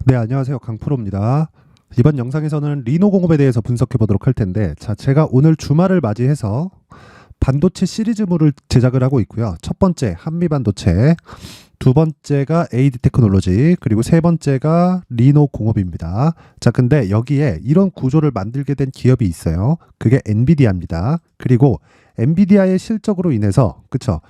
네, 안녕하세요. 강프로입니다. 이번 영상에서는 리노공업에 대해서 분석해 보도록 할 텐데, 자, 제가 오늘 주말을 맞이해서 반도체 시리즈물을 제작을 하고 있고요. 첫 번째 한미반도체, 두 번째가 AD 테크놀로지, 그리고 세 번째가 리노공업입니다. 자, 근데 여기에 이런 구조를 만들게 된 기업이 있어요. 그게 엔비디아입니다. 그리고 엔비디아의 실적으로 인해서 그쵸?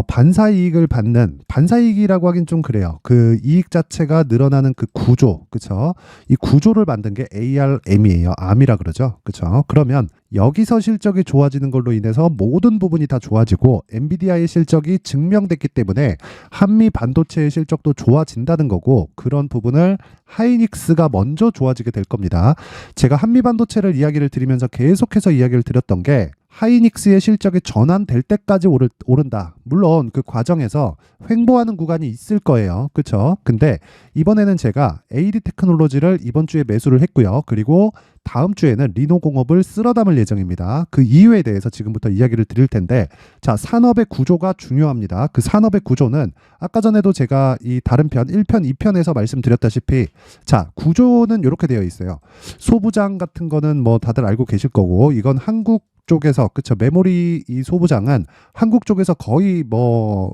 반사이익을 받는, 반사이익이라고 하긴 좀 그래요. 그 이익 자체가 늘어나는 그 구조, 그쵸? 이 구조를 만든 게 ARM이에요. ARM이라 그러죠. 그쵸? 그러면 여기서 실적이 좋아지는 걸로 인해서 모든 부분이 다 좋아지고 엔비디아의 실적이 증명됐기 때문에 한미 반도체의 실적도 좋아진다는 거고, 그런 부분을 하이닉스가 먼저 좋아지게 될 겁니다. 제가 한미 반도체를 이야기를 드리면서 계속해서 이야기를 드렸던 게 하이닉스의 실적이 전환될 때까지 오른다. 물론 그 과정에서 횡보하는 구간이 있을 거예요. 그렇죠? 근데 이번에는 제가 AD 테크놀로지를 이번 주에 매수를 했고요. 그리고 다음 주에는 리노공업을 쓸어 담을 예정입니다. 그 이유에 대해서 지금부터 이야기를 드릴 텐데, 자, 산업의 구조가 중요합니다. 그 산업의 구조는 아까 전에도 제가 이 다른 편 1편, 2편에서 말씀드렸다시피, 자, 구조는 이렇게 되어 있어요. 소부장 같은 거는 뭐 다들 알고 계실 거고, 이건 한국 쪽에서, 그쵸, 메모리 이 소부장은 한국 쪽에서 거의 뭐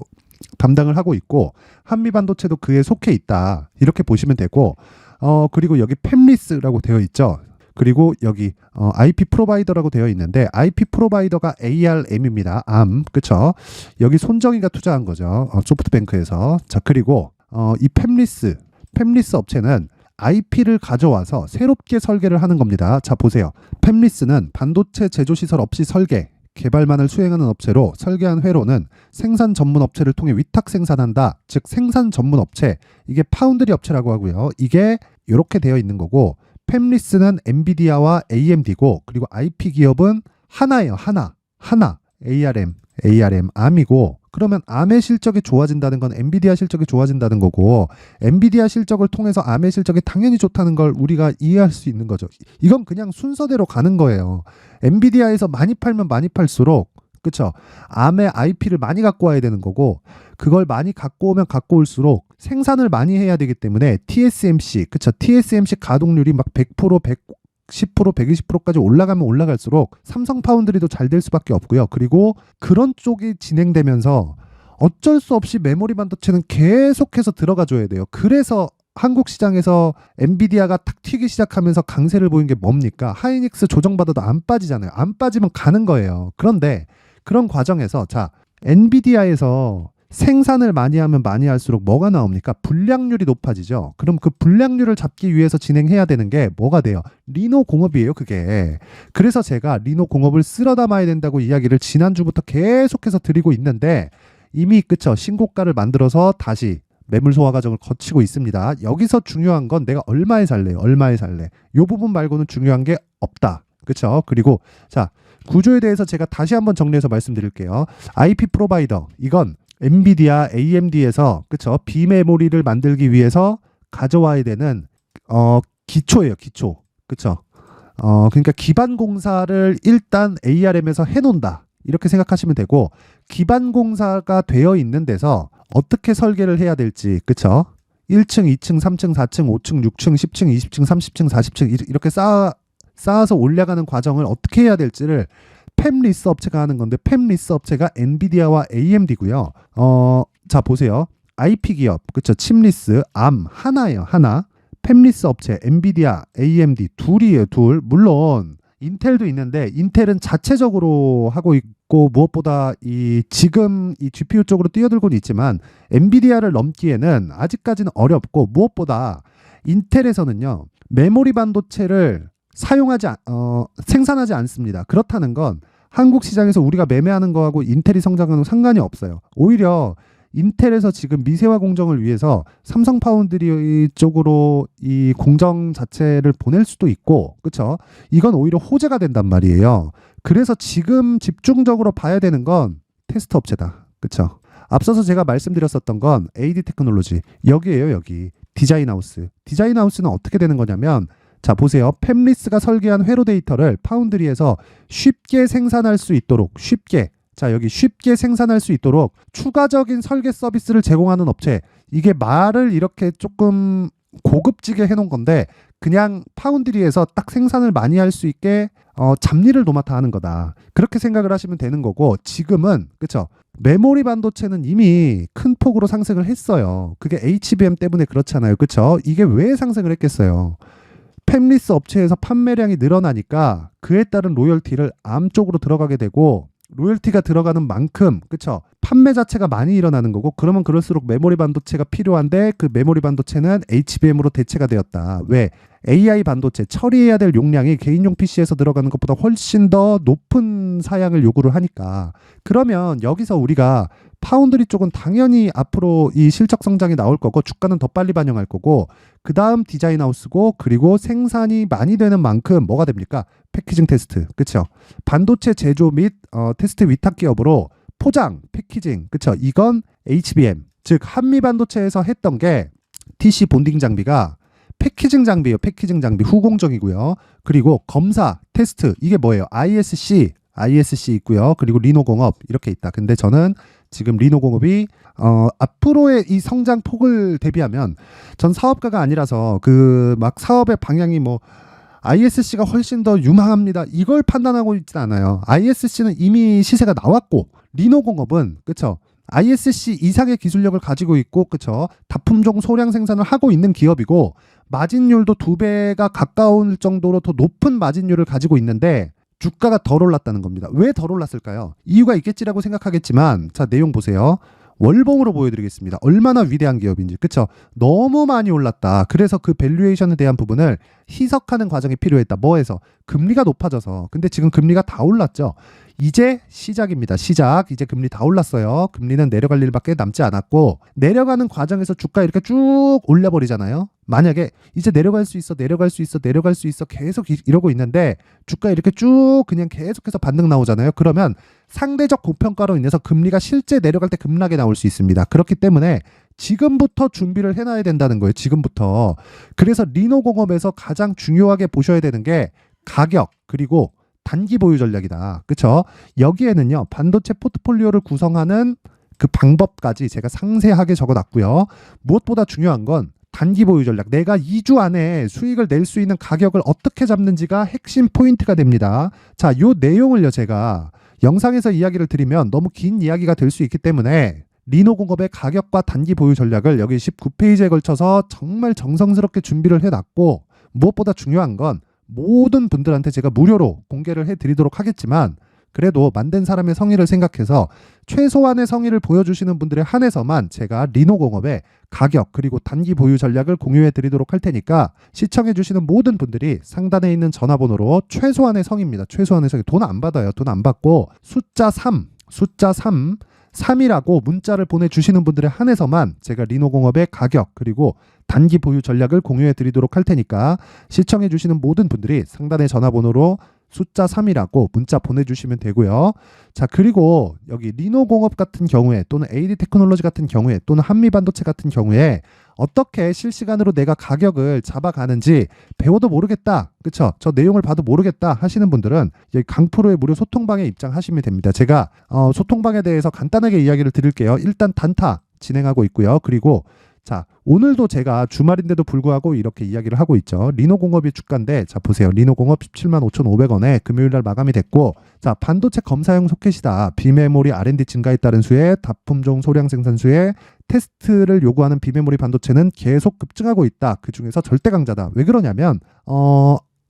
담당을 하고 있고, 한미 반도체도 그에 속해 있다, 이렇게 보시면 되고, 그리고 여기 팹리스라고 되어 있죠. 그리고 여기 IP 프로바이더라고 되어 있는데, IP 프로바이더가 ARM입니다. ARM, 그쵸? 여기 손정희가 투자한 거죠. 소프트뱅크에서. 자, 그리고 이 팹리스 업체는 IP를 가져와서 새롭게 설계를 하는 겁니다. 자, 보세요. 팹리스는 반도체 제조시설 없이 설계, 개발만을 수행하는 업체로, 설계한 회로는 생산 전문 업체를 통해 위탁 생산한다. 즉 생산 전문 업체, 이게 파운드리 업체라고 하고요. 이게 이렇게 되어 있는 거고, 팹리스는 엔비디아와 AMD고, 그리고 IP 기업은 하나예요. 하나. ARM, ARM이고, 그러면 ARM의 실적이 좋아진다는 건 엔비디아 실적이 좋아진다는 거고, 엔비디아 실적을 통해서 ARM의 실적이 당연히 좋다는 걸 우리가 이해할 수 있는 거죠. 이건 그냥 순서대로 가는 거예요. 엔비디아에서 많이 팔면 많이 팔수록, 그쵸, ARM의 IP를 많이 갖고 와야 되는 거고, 그걸 많이 갖고 오면 갖고 올수록 생산을 많이 해야 되기 때문에 TSMC, 그쵸, TSMC 가동률이 막 100%, 10%, 120%까지 올라가면 올라갈수록 삼성 파운드리도 잘 될 수밖에 없고요. 그리고 그런 쪽이 진행되면서 어쩔 수 없이 메모리 반도체는 계속해서 들어가 줘야 돼요. 그래서 한국 시장에서 엔비디아가 탁 튀기 시작하면서 강세를 보인 게 뭡니까? 하이닉스 조정받아도 안 빠지잖아요. 안 빠지면 가는 거예요. 그런데 그런 과정에서, 자, 엔비디아에서 생산을 많이 하면 많이 할수록 뭐가 나옵니까? 불량률이 높아지죠. 그럼 그 불량률을 잡기 위해서 진행해야 되는 게 뭐가 돼요? 리노공업이에요, 그게. 그래서 제가 리노공업을 쓸어 담아야 된다고 이야기를 지난주부터 계속해서 드리고 있는데, 이미, 그쵸, 신고가를 만들어서 다시 매물 소화 과정을 거치고 있습니다. 여기서 중요한 건 내가 얼마에 살래요? 얼마에 살래? 이 부분 말고는 중요한 게 없다. 그쵸? 그리고 자, 구조에 대해서 제가 다시 한번 정리해서 말씀드릴게요. IP 프로바이더, 이건 엔비디아, AMD에서, 그쵸, 비메모리를 만들기 위해서 가져와야 되는 기초예요, 기초. 그쵸? 그러니까 기반 공사를 일단 ARM에서 해놓는다, 이렇게 생각하시면 되고, 기반 공사가 되어 있는 데서 어떻게 설계를 해야 될지, 그쵸? 1층, 2층, 3층, 4층, 5층, 6층, 10층, 20층, 30층, 40층 이렇게 쌓아서 올라가는 과정을 어떻게 해야 될지를 팹리스 업체가 하는 건데, 팹리스 업체가 엔비디아와 AMD고요. 자, 보세요. IP 기업, 그쵸, 칩리스, ARM 하나예요, 하나. 팹리스 업체, 엔비디아, AMD 둘이에요, 둘. 물론 인텔도 있는데 인텔은 자체적으로 하고 있고, 무엇보다 지금 이 GPU 쪽으로 뛰어들고는 있지만 엔비디아를 넘기에는 아직까지는 어렵고, 무엇보다 인텔에서는요, 메모리 반도체를 생산하지 않습니다. 그렇다는 건 한국 시장에서 우리가 매매하는 거하고 인텔이 성장하는 상관이 없어요. 오히려 인텔에서 지금 미세화 공정을 위해서 삼성 파운드리 쪽으로 이 공정 자체를 보낼 수도 있고, 그쵸? 이건 오히려 호재가 된단 말이에요. 그래서 지금 집중적으로 봐야 되는 건 테스트 업체다. 그쵸? 앞서서 제가 말씀드렸었던 건 AD 테크놀로지, 여기에요, 여기. 디자인하우스. 디자인하우스는 어떻게 되는 거냐면, 자, 보세요. 팹리스가 설계한 회로 데이터를 파운드리에서 쉽게 생산할 수 있도록, 쉽게, 자, 여기 쉽게 생산할 수 있도록 추가적인 설계 서비스를 제공하는 업체. 이게 말을 이렇게 조금 고급지게 해놓은 건데 그냥 파운드리에서 딱 생산을 많이 할 수 있게 잡일을 도맡아 하는 거다. 그렇게 생각을 하시면 되는 거고 지금은 그쵸? 메모리 반도체는 이미 큰 폭으로 상승을 했어요. 그게 HBM 때문에 그렇잖아요. 그쵸? 이게 왜 상승을 했겠어요? 팹리스 업체에서 판매량이 늘어나니까 그에 따른 로열티를 암 쪽으로 들어가게 되고 로열티가 들어가는 만큼 그쵸? 판매 자체가 많이 일어나는 거고 그러면 그럴수록 메모리 반도체가 필요한데 그 메모리 반도체는 HBM으로 대체가 되었다. 왜? AI 반도체 처리해야 될 용량이 개인용 PC에서 들어가는 것보다 훨씬 더 높은 사양을 요구를 하니까 그러면 여기서 우리가 파운드리 쪽은 당연히 앞으로 이 실적 성장이 나올 거고 주가는 더 빨리 반영할 거고 그 다음 디자인하우스고 그리고 생산이 많이 되는 만큼 뭐가 됩니까? 패키징 테스트 그쵸? 반도체 제조 및 테스트 위탁 기업으로 포장, 패키징 그쵸? 이건 HBM 즉 한미 반도체에서 했던 게 TC 본딩 장비가 패키징 장비예요. 패키징 장비 후공정이고요. 그리고 검사, 테스트 이게 뭐예요? ISC 있고요. 그리고 리노공업 이렇게 있다. 근데 저는 지금 리노공업이 앞으로의 이 성장 폭을 대비하면 전 사업가가 아니라서 그 막 사업의 방향이 뭐 ISC가 훨씬 더 유망합니다. 이걸 판단하고 있진 않아요. ISC는 이미 시세가 나왔고 리노공업은 그쵸? ISC 이상의 기술력을 가지고 있고 그쵸? 다품종 소량 생산을 하고 있는 기업이고 마진율도 2배가 가까울 정도로 더 높은 마진율을 가지고 있는데 주가가 덜 올랐다는 겁니다. 왜 덜 올랐을까요? 이유가 있겠지라고 생각하겠지만 자 내용 보세요. 월봉으로 보여드리겠습니다. 얼마나 위대한 기업인지 그쵸? 너무 많이 올랐다. 그래서 그 밸류에이션에 대한 부분을 희석하는 과정이 필요했다. 뭐해서? 금리가 높아져서. 근데 지금 금리가 다 올랐죠. 이제 시작입니다. 시작. 이제 금리 다 올랐어요. 금리는 내려갈 일밖에 남지 않았고 내려가는 과정에서 주가 이렇게 쭉 올려버리잖아요. 만약에 이제 내려갈 수 있어 계속 이러고 있는데 주가 이렇게 쭉 그냥 계속해서 반등 나오잖아요. 그러면 상대적 고평가로 인해서 금리가 실제 내려갈 때 급락에 나올 수 있습니다. 그렇기 때문에 지금부터 준비를 해놔야 된다는 거예요. 지금부터. 그래서 리노공업에서 가장 중요하게 보셔야 되는 게 가격 그리고 단기 보유 전략이다. 그쵸? 여기에는요. 반도체 포트폴리오를 구성하는 그 방법까지 제가 상세하게 적어놨고요. 무엇보다 중요한 건 단기 보유 전략. 내가 2주 안에 수익을 낼 수 있는 가격을 어떻게 잡는지가 핵심 포인트가 됩니다. 자, 요 내용을요. 제가 영상에서 이야기를 드리면 너무 긴 이야기가 될 수 있기 때문에 리노공업의 가격과 단기 보유 전략을 여기 19페이지에 걸쳐서 정말 정성스럽게 준비를 해놨고 무엇보다 중요한 건 모든 분들한테 제가 무료로 공개를 해드리도록 하겠지만 그래도 만든 사람의 성의를 생각해서 최소한의 성의를 보여주시는 분들에 한해서만 제가 리노공업의 가격 그리고 단기 보유 전략을 공유해드리도록 할 테니까 시청해주시는 모든 분들이 상단에 있는 전화번호로 최소한의 성의입니다. 최소한의 성의. 돈 안 받아요. 돈 안 받고 숫자 3이라고 문자를 보내주시는 분들에 한해서만 제가 리노공업의 가격 그리고 단기 보유 전략을 공유해 드리도록 할 테니까 시청해 주시는 모든 분들이 상단의 전화번호로 숫자 3이라고 문자 보내주시면 되고요. 자 그리고 여기 리노공업 같은 경우에 또는 AD 테크놀로지 같은 경우에 또는 한미반도체 같은 경우에 어떻게 실시간으로 내가 가격을 잡아가는지 배워도 모르겠다. 그쵸? 저 내용을 봐도 모르겠다 하시는 분들은 여기 강프로의 무료 소통방에 입장하시면 됩니다. 제가 소통방에 대해서 간단하게 이야기를 드릴게요. 일단 단타 진행하고 있고요. 그리고 자 오늘도 제가 주말인데도 불구하고 이렇게 이야기를 하고 있죠. 리노공업이 주가인데 자 보세요. 리노공업 17만 5,500원에 금요일날 마감이 됐고 자 반도체 검사용 소켓이다. 비메모리 R&D 증가에 따른 수에 다품종 소량 생산 수에 테스트를 요구하는 비메모리 반도체는 계속 급증하고 있다. 그 중에서 절대 강자다. 왜 그러냐면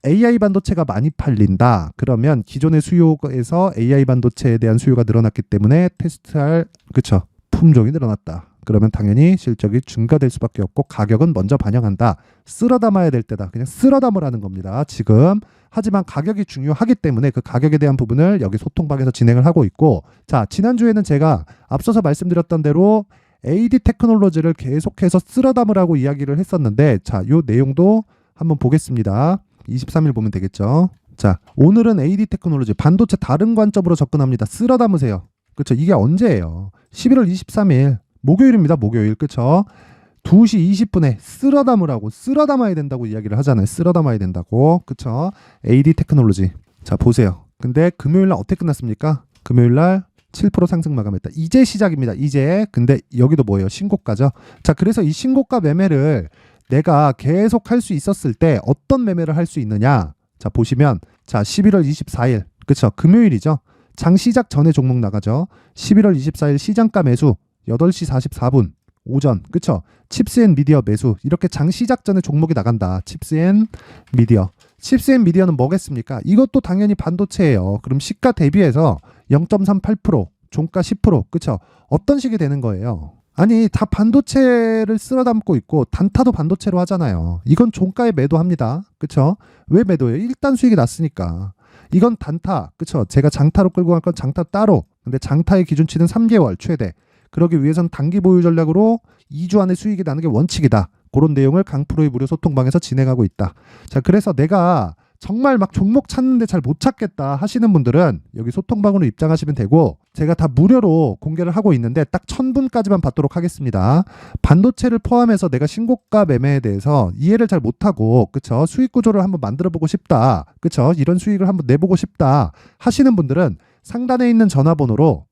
AI 반도체가 많이 팔린다. 그러면 기존의 수요에서 AI 반도체에 대한 수요가 늘어났기 때문에 테스트할 그쵸 품종이 늘어났다. 그러면 당연히 실적이 증가될 수밖에 없고 가격은 먼저 반영한다. 쓸어 담아야 될 때다. 그냥 쓸어 담으라는 겁니다. 지금. 하지만 가격이 중요하기 때문에 그 가격에 대한 부분을 여기 소통방에서 진행을 하고 있고 자 지난주에는 제가 앞서서 말씀드렸던 대로 AD 테크놀로지를 계속해서 쓸어 담으라고 이야기를 했었는데 자 요 내용도 한번 보겠습니다. 23일 보면 되겠죠. 자 오늘은 AD 테크놀로지 반도체 다른 관점으로 접근합니다. 쓸어 담으세요. 그쵸? 이게 언제예요? 11월 23일 목요일입니다. 목요일. 그쵸? 2시 20분에 쓸어 담으라고 쓸어 담아야 된다고 이야기를 하잖아요. 쓸어 담아야 된다고. 그쵸? AD 테크놀로지. 자 보세요. 근데 금요일날 어떻게 끝났습니까? 금요일날 7% 상승 마감했다. 이제 시작입니다. 이제. 근데 여기도 뭐예요? 신고가죠. 자 그래서 이 신고가 매매를 내가 계속 할 수 있었을 때 어떤 매매를 할 수 있느냐. 자, 보시면 자 11월 24일 그쵸? 금요일이죠. 장 시작 전에 종목 나가죠. 11월 24일 시장가 매수 8시 44분 오전 그쵸? 칩스앤미디어 매수 이렇게 장 시작 전에 종목이 나간다. 칩스앤미디어. 칩스앤미디어는 뭐겠습니까? 이것도 당연히 반도체예요. 그럼 시가 대비해서 0.38% 종가 10% 그쵸? 어떤 식이 되는 거예요? 아니 다 반도체를 쓸어 담고 있고 단타도 반도체로 하잖아요. 이건 종가에 매도합니다. 그쵸? 왜 매도해요? 일단 수익이 났으니까. 이건 단타 그쵸? 제가 장타로 끌고 갈 건 장타 따로. 근데 장타의 기준치는 3개월 최대. 그러기 위해선 단기 보유 전략으로 2주 안에 수익이 나는 게 원칙이다. 그런 내용을 강프로의 무료 소통방에서 진행하고 있다. 자, 그래서 내가 정말 막 종목 찾는데 잘 못 찾겠다 하시는 분들은 여기 소통방으로 입장하시면 되고 제가 다 무료로 공개를 하고 있는데 딱 1000분까지만 받도록 하겠습니다. 반도체를 포함해서 내가 신고가 매매에 대해서 이해를 잘 못하고 그쵸? 수익 구조를 한번 만들어 보고 싶다. 그쵸? 이런 수익을 한번 내보고 싶다 하시는 분들은 상단에 있는 전화번호로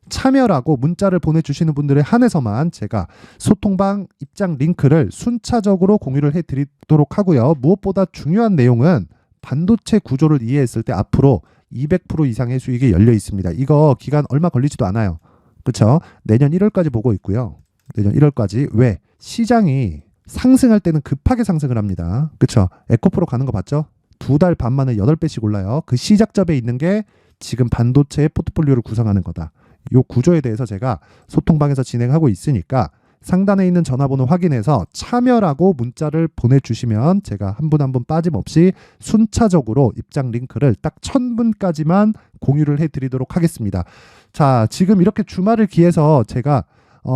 참여라고 문자를 보내주시는 분들에 한해서만 제가 소통방 입장 링크를 순차적으로 공유를 해드리도록 하고요. 무엇보다 중요한 내용은 반도체 구조를 이해했을 때 앞으로 200% 이상의 수익이 열려 있습니다. 이거 기간 얼마 걸리지도 않아요. 그렇죠? 내년 1월까지 보고 있고요. 내년 1월까지. 왜? 시장이 상승할 때는 급하게 상승을 합니다. 그렇죠? 에코프로 가는 거 봤죠? 2달 반 만에 8배씩 올라요. 그 시작점에 있는 게 지금 반도체의 포트폴리오를 구성하는 거다. 요 구조에 대해서 제가 소통방에서 진행하고 있으니까 상단에 있는 전화번호 확인해서 참여라고 문자를 보내주시면 제가 한 분 한 분 빠짐없이 순차적으로 입장 링크를 딱 1000분까지만 공유를 해드리도록 하겠습니다. 자, 지금 이렇게 주말을 기해서 제가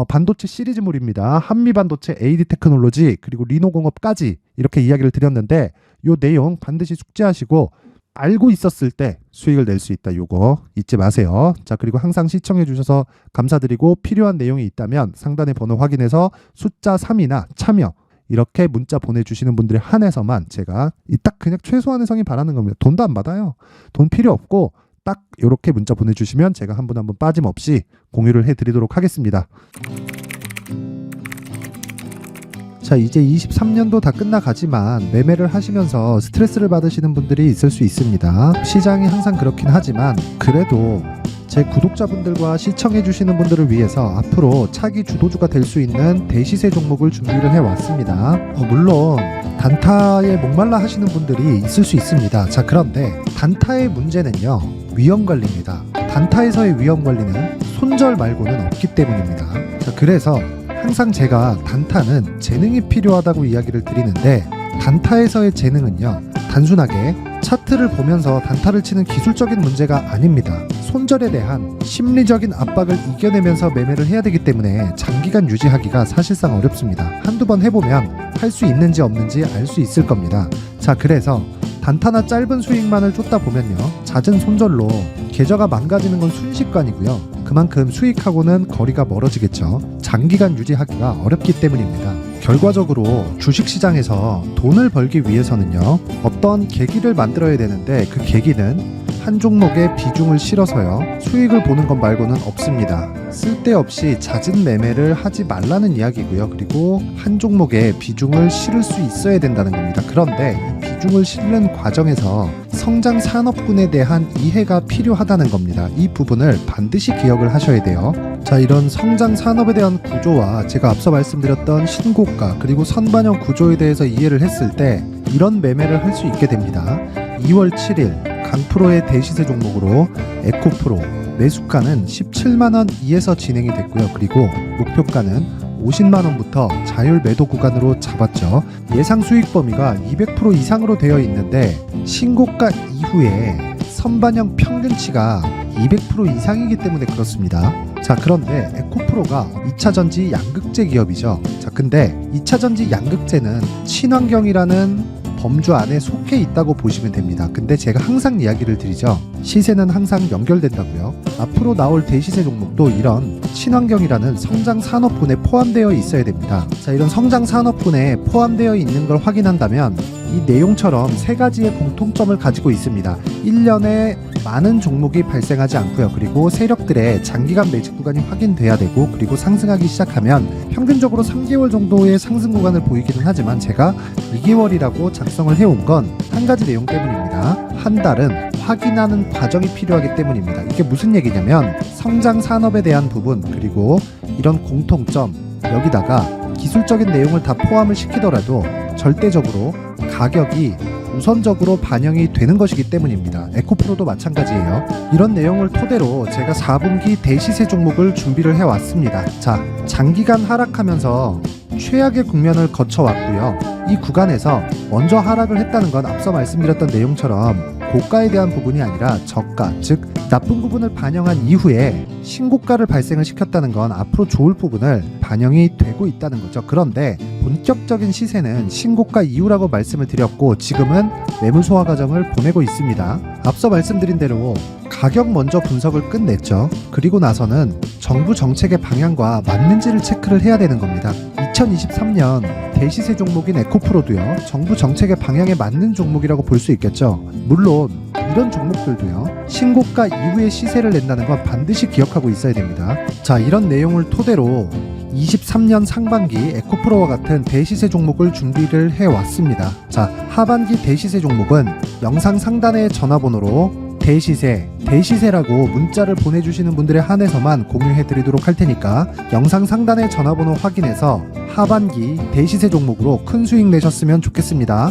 반도체 시리즈물입니다. 한미반도체, AD테크놀로지 그리고 리노공업까지 이렇게 이야기를 드렸는데 요 내용 반드시 숙지하시고 알고 있었을 때 수익을 낼 수 있다. 요거 잊지 마세요. 자, 그리고 항상 시청해 주셔서 감사드리고 필요한 내용이 있다면 상단의 번호 확인해서 숫자 3이나 참여 이렇게 문자 보내주시는 분들에 한해서만 제가 딱 그냥 최소한의 성의 바라는 겁니다. 돈도 안 받아요. 돈 필요 없고 딱 이렇게 문자 보내주시면 제가 한 분 한 분 빠짐없이 공유를 해드리도록 하겠습니다. 자, 이제 23년도 다 끝나가지만 매매를 하시면서 스트레스를 받으시는 분들이 있을 수 있습니다. 시장이 항상 그렇긴 하지만 그래도 제 구독자분들과 시청해주시는 분들을 위해서 앞으로 차기 주도주가 될 수 있는 대시세 종목을 준비를 해왔습니다. 물론 단타에 목말라 하시는 분들이 있을 수 있습니다. 자, 그런데 단타의 문제는요, 위험관리입니다. 단타에서의 위험관리는 손절 말고는 없기 때문입니다. 자, 그래서 항상 제가 단타는 재능이 필요하다고 이야기를 드리는데 단타에서의 재능은요, 단순하게 차트를 보면서 단타를 치는 기술적인 문제가 아닙니다. 손절에 대한 심리적인 압박을 이겨내면서 매매를 해야 되기 때문에 장기간 유지하기가 사실상 어렵습니다. 한두 번 해보면 할 수 있는지 없는지 알 수 있을 겁니다. 자, 그래서 단타나 짧은 수익만을 쫓다 보면요, 잦은 손절로 계좌가 망가지는 건 순식간이고요. 그만큼 수익하고는 거리가 멀어지겠죠. 장기간 유지하기가 어렵기 때문입니다. 결과적으로 주식시장에서 돈을 벌기 위해서는요, 어떤 계기를 만들어야 되는데 그 계기는 한 종목에 비중을 실어서요, 수익을 보는 것 말고는 없습니다. 쓸데없이 잦은 매매를 하지 말라는 이야기고요. 그리고 한 종목에 비중을 실을 수 있어야 된다는 겁니다. 그런데 이 비중을 실는 과정에서 성장 산업군에 대한 이해가 필요하다는 겁니다. 이 부분을 반드시 기억을 하셔야 돼요. 자, 이런 성장 산업에 대한 구조와 제가 앞서 말씀드렸던 신고가 그리고 선반영 구조에 대해서 이해를 했을 때 이런 매매를 할 수 있게 됩니다. 2월 7일 강프로의 대시세 종목으로 에코프로 매수가는 17만원 이에서 진행이 됐고요. 그리고 목표가는 50만원부터 자율 매도 구간으로 잡았죠. 예상 수익 범위가 200% 이상으로 되어 있는데 신고가 이후에 선반영 평균치가 200% 이상이기 때문에 그렇습니다. 자, 그런데 에코프로가 2차전지 양극재 기업이죠. 자, 근데 2차전지 양극재는 친환경이라는 범주 안에 속해 있다고 보시면 됩니다. 근데 제가 항상 이야기를 드리죠. 시세는 항상 연결된다고요. 앞으로 나올 대시세 종목도 이런 친환경이라는 성장 산업군에 포함되어 있어야 됩니다. 자, 이런 성장 산업군에 포함되어 있는 걸 확인한다면 이 내용처럼 세 가지의 공통점을 가지고 있습니다. 1년에 많은 종목이 발생하지 않고요. 그리고 세력들의 장기간 매집 구간이 확인돼야 되고, 그리고 상승하기 시작하면 평균적으로 3개월 정도의 상승 구간을 보이기는 하지만 제가 2개월이라고 작성을 해온 건 한 가지 내용 때문입니다. 한 달은 확인하는 과정이 필요하기 때문입니다. 이게 무슨 얘기냐면 성장 산업에 대한 부분, 그리고 이런 공통점, 여기다가 기술적인 내용을 다 포함을 시키더라도 절대적으로 가격이 우선적으로 반영이 되는 것이기 때문입니다. 에코프로도 마찬가지예요. 이런 내용을 토대로 제가 4분기 대시세 종목을 준비를 해왔습니다. 자, 장기간 하락하면서 최악의 국면을 거쳐왔고요. 이 구간에서 먼저 하락을 했다는 건 앞서 말씀드렸던 내용처럼 고가에 대한 부분이 아니라 저가, 즉 나쁜 부분을 반영한 이후에 신고가를 발생을 시켰다는 건 앞으로 좋을 부분을 반영이 되고 있다는 거죠. 그런데 본격적인 시세는 신고가 이후라고 말씀을 드렸고, 지금은 매물 소화 과정을 보내고 있습니다. 앞서 말씀드린 대로 가격 먼저 분석을 끝냈죠. 그리고 나서는 정부 정책의 방향과 맞는지를 체크를 해야 되는 겁니다. 2023년 대시세 종목인 에코프로도요, 정부 정책의 방향에 맞는 종목이라고 볼 수 있겠죠. 물론 이런 종목들도요, 신고가 이후에 시세를 낸다는 건 반드시 기억하고 있어야 됩니다. 자, 이런 내용을 토대로 23년 상반기 에코프로와 같은 대시세 종목을 준비를 해왔습니다. 자, 하반기 대시세 종목은 영상 상단의 전화번호로 대시세라고 문자를 보내주시는 분들에 한해서만 공유해드리도록 할 테니까 영상 상단의 전화번호 확인해서 하반기 대시세 종목으로 큰 수익 내셨으면 좋겠습니다.